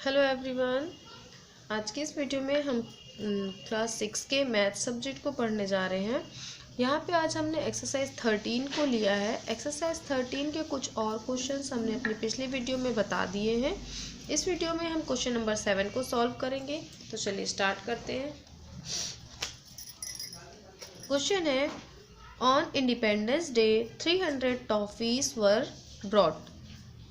Hello everyone. आज की इस वीडियो में हम क्लास 6 के मैथ सब्जेक्ट को पढ़ने जा रहे हैं। यहाँ पे आज हमने एक्सरसाइज 13 को लिया है। एक्सरसाइज 13 के कुछ और क्वेश्चंस हमने अपनी पिछली वीडियो में बता दिए हैं। इस वीडियो में हम क्वेश्चन नंबर 7 को सॉल्व करेंगे। तो चलिए स्टार्ट करते हैं। क्वेश्चन है, on independence day 300 toffees were brought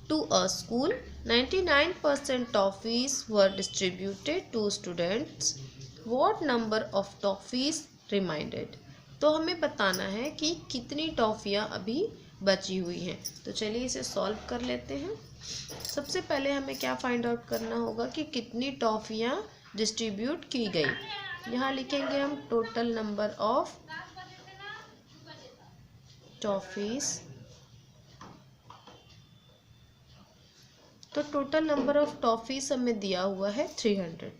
to a school. 99% toffees were distributed to students. What number of toffees remained? तो हमें बताना है कि कितनी टॉफ़ियाँ अभी बची हुई हैं। तो चलिए इसे सॉल्व कर लेते हैं। सबसे पहले हमें क्या फाइंड आउट करना होगा कि कितनी टॉफ़ियाँ डिस्ट्रीब्यूट की गई। यहाँ लिखेंगे हम टोटल नंबर ऑफ टॉफ़ीज़। तो टोटल नंबर ऑफ टॉफ़ीज़ हमें दिया हुआ है 300।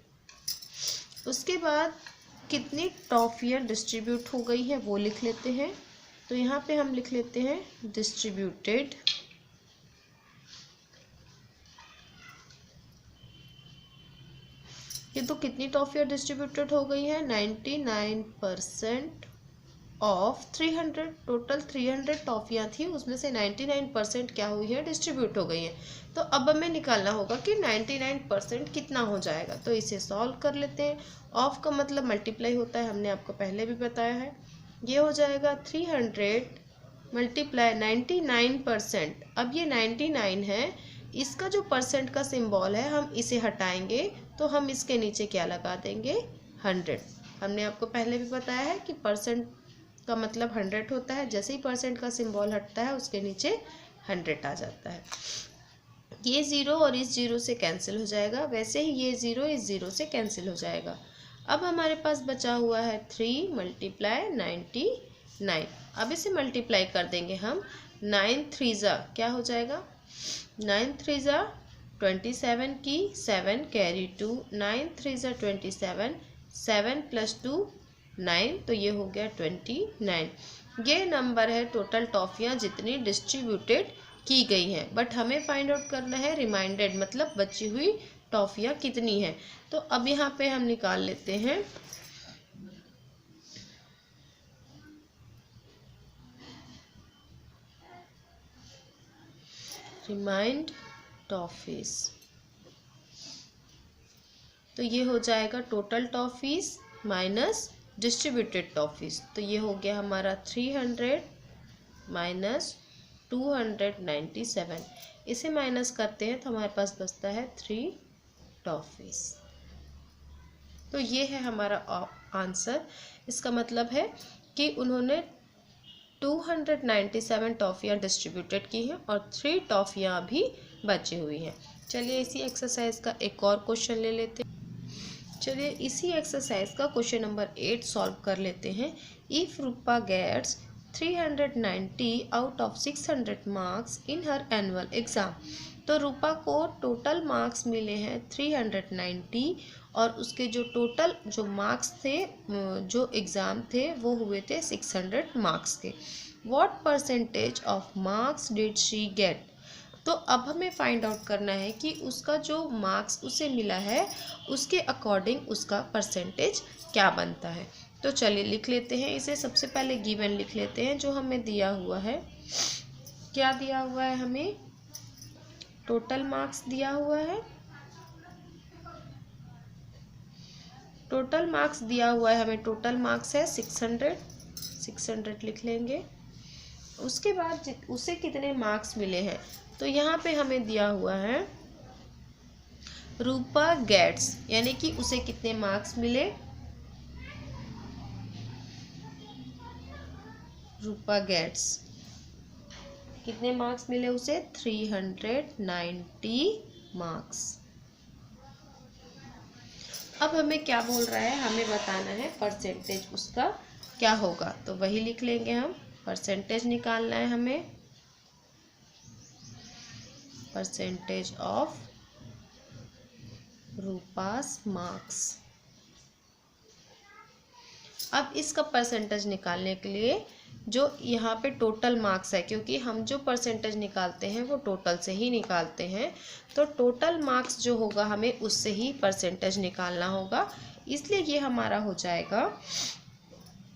उसके बाद कितनी टॉफ़ियाँ डिस्ट्रीब्यूट हो गई हैं वो लिख लेते हैं। तो यहाँ पे हम लिख लेते हैं डिस्ट्रीब्यूटेड। ये तो कितनी टॉफ़ियाँ डिस्ट्रीब्यूटेड हो गई हैं 99% ऑफ 300। टोटल 300 टॉफ़ियाँ थी, उसमें से 99% क्या हुई है, डिस्ट्रीब्यूट हो गई है। तो अब हमें निकालना होगा कि 99% कितना हो जाएगा। तो इसे सॉल्व कर लेते हैं। ऑफ का मतलब मल्टीप्लाई होता है, हमने आपको पहले भी बताया है। ये हो जाएगा 300 मल्टीप्लाई 99%। अब ये 99 है, इसका जो परसेंट का सिंबल है हम इसे हटाएंगे तो हम इसके नीचे क्या लगा देंगे, 100। हमने आपको पहले भी बताया है कि परसेंट का मतलब 100 होता है। जैसे ही परसेंट का सिंबल हटता है उसके नीचे 100 आ जाता है। ये ज़ीरो और इस ज़ीरो से कैंसिल हो जाएगा, वैसे ही ये ज़ीरो इस ज़ीरो से कैंसिल हो जाएगा। अब हमारे पास बचा हुआ है 3 मल्टीप्लाई 99। अब इसे मल्टीप्लाई कर देंगे हम। 9 3 ज़ा क्या हो जाएगा, 9 3 ज़ा 27 की 7 कैरी 2, 9 3 ज़ा 27, 7 + 2 9, तो ये हो गया 29। ये नंबर है टोटल टॉफ़ियाँ जितनी डिस्ट्रीब्यूटेड की गई हैं। बट हमें फाइंड आउट करना है रिमाइंडेड, मतलब बची हुई टॉफ़ियाँ कितनी हैं। तो अब यहाँ पे हम निकाल लेते हैं रिमाइंड टॉफ़ीज़। तो ये हो जाएगा total toffees minus distributed toffees. तो ये हो गया हमारा 300 माइनस 297। इसे माइनस करते हैं तो हमारे पास बचता है 3 टॉफ़ीज़। तो ये है हमारा आंसर। इसका मतलब है कि उन्होंने 297 टॉफ़ियाँ डिस्ट्रीब्यूटेड की हैं और 3 टॉफ़ियाँ अभी बची हुई हैं। चलिए इसी एक्सरसाइज का एक और क्वेश्चन ले लेते हैं। चलिए इसी एक्सरसाइज का क्वेश्चन नंबर 8 सॉल्व कर लेते हैं। If Rupa gets 390 out of 600 marks in her annual exam. तो रूपा को टोटल मार्क्स मिले हैं 390 और उसके जो टोटल जो मार्क्स थे, जो एग्ज़ाम थे वो हुए थे 600 मार्क्स के। What percentage of marks did she get. तो अब हमें फाइंड आउट करना है कि उसका जो मार्क्स उसे मिला है उसके अकॉर्डिंग उसका परसेंटेज क्या बनता है। तो चलिए लिख लेते हैं इसे। सबसे पहले गिवन लिख लेते हैं जो हमें दिया हुआ है। क्या दिया हुआ है हमें, टोटल मार्क्स दिया हुआ है। टोटल मार्क्स दिया हुआ है हमें, टोटल मार्क्स है 600 लिख लेंगे। उसके बाद उसे कितने मार्क्स मिले हैं, तो यहाँ पे हमें दिया हुआ है रूपा गेट्स, यानी कि उसे कितने मार्क्स मिले, रूपा गेट्स कितने मार्क्स मिले उसे, 390 मार्क्स। अब हमें क्या बोल रहा है, हमें बताना है परसेंटेज उसका क्या होगा। तो वही लिख लेंगे हम, परसेंटेज निकालना है हमें, परसेंटेज ऑफ रूपास मार्क्स। अब इसका परसेंटेज निकालने के लिए जो यहाँ पे टोटल मार्क्स है, क्योंकि हम जो परसेंटेज निकालते हैं वो टोटल से ही निकालते हैं, तो टोटल मार्क्स जो होगा हमें उससे ही परसेंटेज निकालना होगा। इसलिए ये हमारा हो जाएगा,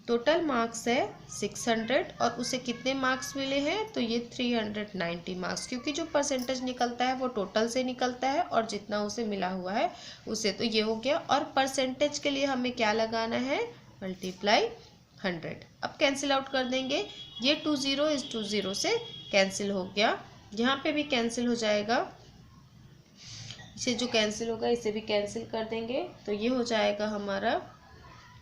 टोटल मार्क्स है 600 और उसे कितने मार्क्स मिले हैं, तो ये 390 मार्क्स, क्योंकि जो परसेंटेज निकलता है वो टोटल से निकलता है और जितना उसे मिला हुआ है उसे, तो ये हो गया। और परसेंटेज के लिए हमें क्या लगाना है, मल्टीप्लाई 100। अब कैंसिल आउट कर देंगे, ये 20 इस 20 से कैंसिल हो गया, यहाँ पे भी कैंसिल हो जाएगा, इसे जो कैंसिल होगा इसे भी कैंसिल कर देंगे, तो ये हो जाएगा हमारा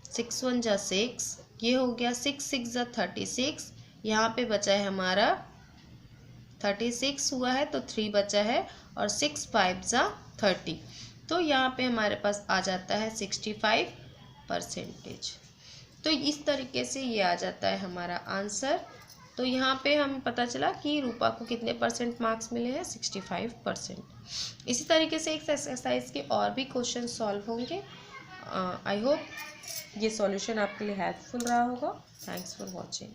6 1 जा 6, ये हो गया 6 6 जा 36, यहाँ पे बचा है हमारा 36 हुआ है तो 3 बचा है, और 6 5 जा 30, तो यहाँ पे हमारे पास आ जाता है 65%। तो इस तरीके से ये आ जाता है हमारा आंसर। तो यहाँ पे हमें पता चला कि रूपा को कितने परसेंट मार्क्स मिले हैं, 65%। इसी तरीके से एक एक्सरसाइज के और भी क्वेश्चन सॉल्व होंगे। आई होप ये सॉल्यूशन आपके लिए हेल्पफुल रहा होगा। Thanks for watching.